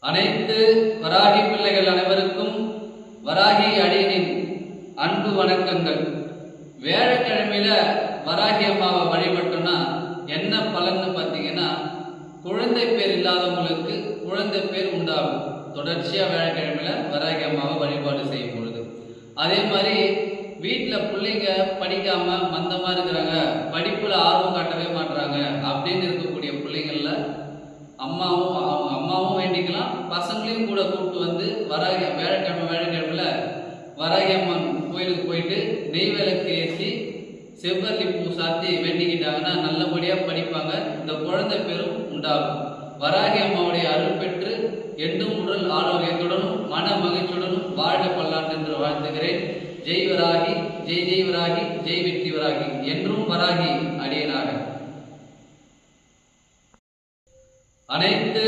அனைத்து வராகி பிள்ளைகள் அனைவருக்கும் வராகி அடியனின் அன்பு வணக்கங்கள். வியாழக்கிழமையில வராகி அம்மாவை வழிபட்டோம்னா என்ன பலன்னு பார்த்தீங்கன்னா, குழந்தை பேர் இல்லாதவங்களுக்கு குழந்தை பேர் உண்டாகும். தொடர்ச்சியாக வியாழக்கிழமையில வராகி அம்மாவை வழிபாடு செய்யும் பொழுது, அதே மாதிரி வீட்டில் பிள்ளைங்க படிக்காம மந்தமா இருக்கிறாங்க, படிப்புல ஆர்வம் காட்டவே மாட்டுறாங்க அப்படின்னு இருக்கக்கூடிய பிள்ளைங்கள்ல அம்மாவும் வேண்டிக்கலாம், பசங்களையும் கூட கூப்பிட்டு வந்து வியாழக்கிழமையில வராகி அம்மன் கோயிலுக்கு போயிட்டு நெய் விளக்கு ஏற்றி செவ்வரளி பூ சாத்தி வேண்டிக்கிட்டாங்கன்னா நல்லபடியாக படிப்பாங்க. இந்த குழந்தை பேரும் உண்டாகும். வராகி அம்மாவுடைய அருள் பெற்று எண்ணும் உடல் ஆரோக்கியத்துடனும் மன மகிழ்ச்சியுடனும் வாழ்க பல்லாண்டு என்று வாழ்த்துகிறேன். ஜெய் வராகி, ஜெய் ஜெய் வராகி, ஜெய் வெற்றி வராகி, என்றும் வராகி அடியனாக. அனைத்து